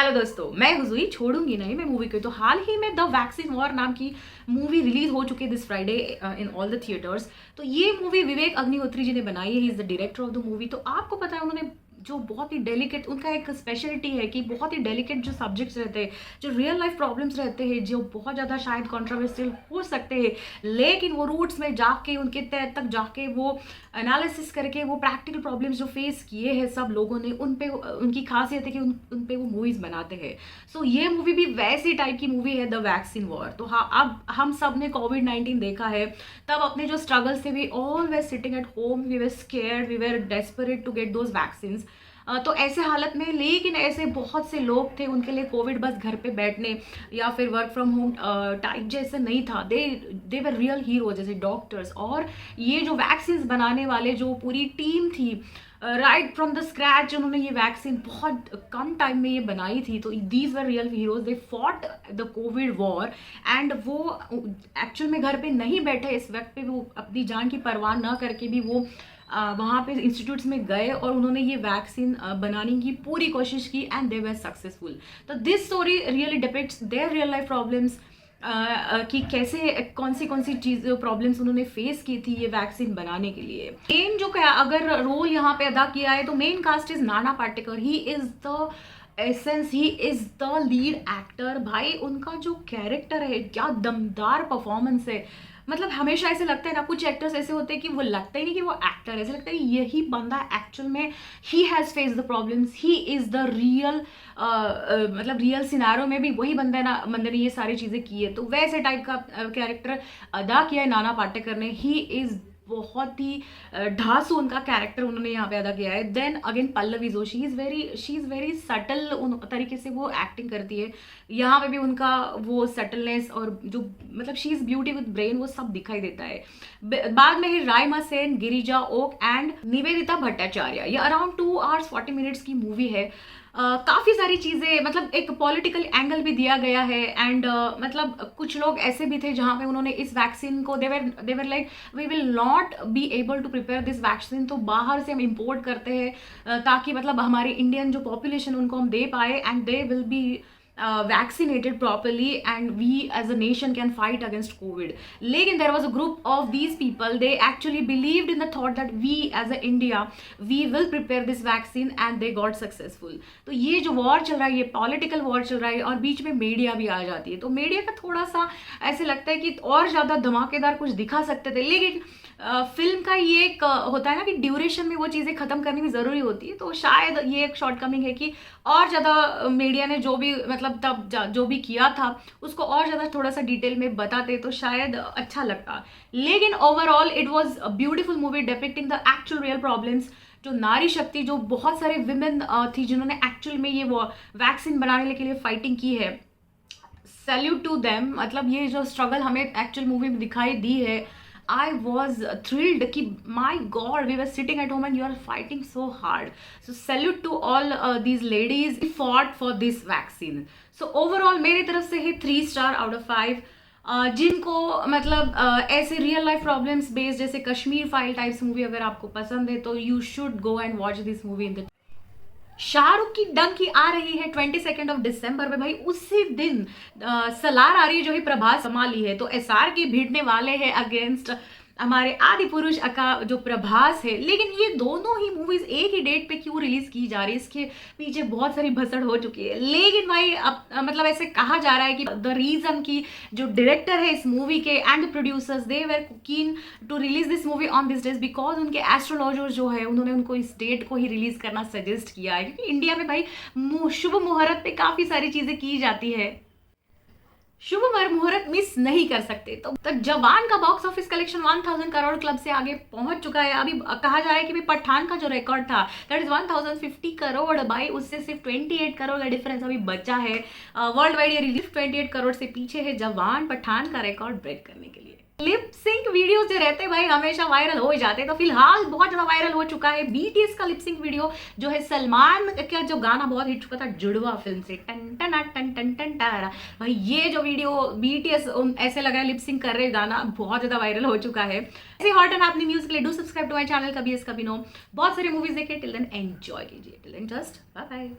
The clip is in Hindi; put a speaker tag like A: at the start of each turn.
A: हेलो दोस्तों, मैं हुजूरी छोड़ूंगी नहीं मैं मूवी को। तो हाल ही में द वैक्सीन वॉर नाम की मूवी रिलीज हो चुकी है this Friday in all the theatres. तो ये मूवी विवेक अग्निहोत्री जी ने बनाई है, he is the director of the movie. तो आपको पता है उन्होंने जो बहुत ही डेलिकेट, उनका एक स्पेशलिटी है कि बहुत ही डेलिकेट जो सब्जेक्ट्स रहते हैं, जो रियल लाइफ प्रॉब्लम्स रहते हैं, जो बहुत ज़्यादा शायद कंट्रोवर्शियल हो सकते हैं, लेकिन वो रूट्स में जाके उनके तह तक जाके वो एनालिसिस करके वो प्रैक्टिकल प्रॉब्लम्स जो फेस किए हैं सब लोगों ने, उन पे उनकी खासियत है कि उन पे वो मूवीज़ बनाते हैं। सो ये मूवी भी वैसी टाइप की मूवी है, द वैक्सीन वॉर। तो हाँ, अब हम सब ने कोविड-19 देखा है, तब अपने जो स्ट्रगल्स थे, we all were sitting at home, we were scared, we were desperate to get those vaccines. तो ऐसे हालत में, लेकिन ऐसे बहुत से लोग थे उनके लिए कोविड बस घर पे बैठने या फिर वर्क फ्रॉम होम टाइप जैसे नहीं था। दे वर रियल हीरो, जैसे डॉक्टर्स और ये जो वैक्सीन बनाने वाले जो पूरी टीम थी, राइट फ्रॉम द स्क्रैच उन्होंने ये वैक्सीन बहुत कम टाइम में ये बनाई थी। तो these were real heroes, they fought the Covid war and वो एक्चुअल में घर पे नहीं बैठे इस वक्त पे, वो अपनी जान की परवाह ना करके भी वो वहाँ पे इंस्टीट्यूट्स में गए और उन्होंने ये वैक्सीन बनाने की पूरी कोशिश की एंड दे वर सक्सेसफुल। तो this story really depicts there real life problems, कि कैसे कौन सी चीज़ प्रॉब्लम्स उन्होंने फेस की थी ये वैक्सीन बनाने के लिए। मेन जो क्या अगर रोल यहाँ पे अदा किया है तो main cast is Nana Patekar. He is the essence, he is the lead actor. भाई उनका जो कैरेक्टर है, क्या दमदार परफॉर्मेंस है। मतलब हमेशा ऐसे लगता है ना, कुछ एक्टर्स ऐसे होते हैं कि वो लगता ही नहीं कि वो एक्टर है, ऐसे लगता है यही बंदा एक्चुअल में he has face the problems, he is the real, मतलब रियल सिनारो में भी वही बंदे ने ये सारी चीज़ें की है। तो वैसे टाइप का कैरेक्टर अदा किया है नाना पाटेकर ने। ही इज़ बहुत ही ढासू उनका कैरेक्टर उन्होंने यहाँ पे अदा किया है। Then again Pallavi Joshi, she is very subtle उन तरीके से वो एक्टिंग करती है। यहाँ पे भी उनका वो सटलनेस और जो मतलब she is beauty with brain, वो सब दिखाई देता है। बाद में ही रायमा सेन, गिरिजा ओक एंड निवेदिता भट्टाचार्य। ये अराउंड 2 hours 40 minutes की मूवी है। काफ़ी सारी चीज़ें, मतलब एक पॉलिटिकल एंगल भी दिया गया है एंड मतलब कुछ लोग ऐसे भी थे जहाँ पे उन्होंने इस वैक्सीन को they were like we will not be able to prepare this vaccine, तो बाहर से हम इम्पोर्ट करते हैं ताकि मतलब हमारी इंडियन जो पॉपुलेशन उनको हम दे पाए and they will be vaccinated properly and we as a nation can fight against COVID. लेकिन there was a group of these people, they actually believed in the thought that we as a India we will prepare this vaccine and they got successful. तो ये जो वॉर चल रहा है, ये पॉलिटिकल वॉर चल रहा है और बीच में मीडिया भी आ जाती है। तो मीडिया का थोड़ा सा ऐसे लगता है कि और ज़्यादा धमाकेदार कुछ दिखा सकते थे, लेकिन फिल्म का ये एक होता है ना कि ड्यूरेशन में वो चीज़ें ख़त्म करनी भी ज़रूरी होती है। तो शायद ये एक शॉर्टकमिंग है कि और ज़्यादा मीडिया ने जो भी मतलब तब जो भी किया था उसको और ज़्यादा थोड़ा सा डिटेल में बताते तो शायद अच्छा लगता। लेकिन overall it was a beautiful movie depicting the actual real problems. जो नारी शक्ति, जो बहुत सारे विमेन थी जिन्होंने एक्चुअल में ये वो वैक्सीन बनाने के लिए फाइटिंग की है, सैल्यूट टू देम। मतलब ये जो स्ट्रगल हमें एक्चुअल मूवी में दिखाई दी है, I was thrilled कि my God, we were sitting at home and you are fighting so hard. So salute to all these ladies who fought for this vaccine. So overall मेरी तरफ से ही 3 star out of 5। जिनको मतलब ऐसे रियल लाइफ प्रॉब्लम्स बेस्ड जैसे कश्मीर फाइल टाइप्स मूवी अगर आपको पसंद है तो you should go and watch this movie in the. Shahrukh की डंकी आ रही है 22 दिसंबर में। भाई उसी दिन सलार आ रही है जो ही प्रभास संभाली है। तो एसआर की भिड़ने वाले हैं अगेंस्ट हमारे आदि पुरुष का जो प्रभास है। लेकिन ये दोनों ही मूवीज एक ही डेट पे क्यों रिलीज की जा रही है, इसके पीछे बहुत सारी भसड़ हो चुकी है। लेकिन भाई अब मतलब ऐसे कहा जा रहा है कि द रीजन की जो डायरेक्टर है इस मूवी के and the producers, they were keen to release this movie on this days because उनके एस्ट्रोलॉजर जो है उन्होंने उनको इस डेट को ही रिलीज करना सजेस्ट किया है। क्योंकि इंडिया में भाई शुभ मुहूर्त पे काफी सारी चीजें की जाती है, शुभ मुहूर्त मिस नहीं कर सकते। तो जवान का box office collection 1000 crore club से आगे पहुंच चुका है। अभी कहा जा रहा है कि पठान का जो रिकॉर्ड था दैट इज 1050 करोड़, भाई उससे सिर्फ 28 करोड़ का डिफरेंस अभी बचा है। वर्ल्ड वाइड ये रिलीज 28 करोड़ से पीछे है जवान पठान का रिकॉर्ड ब्रेक करने के लिए। लिप सिंक वीडियोस जो रहते हैं भाई हमेशा वायरल हो ही जाते हैं। तो फिलहाल बहुत ज्यादा वायरल हो चुका है बीटीएस का लिप सिंक वीडियो जो है सलमान का जो गाना बहुत हिट चुका था जुड़वा फिल्म से, टन टन टन टन टन टारा। भाई ये जो वीडियो बीटीएस ऐसे लगा है लिप सिंक कर रहे गाना बहुत ज्यादा वायरल हो चुका है। ऐसे हॉट एंड हैपनिंग न्यूज के लिए do subscribe to my channel कभी इस कभी नो। बहुत सारी मूवीज देखे, टिल देन एंजॉय कीजिए, till then just bye bye.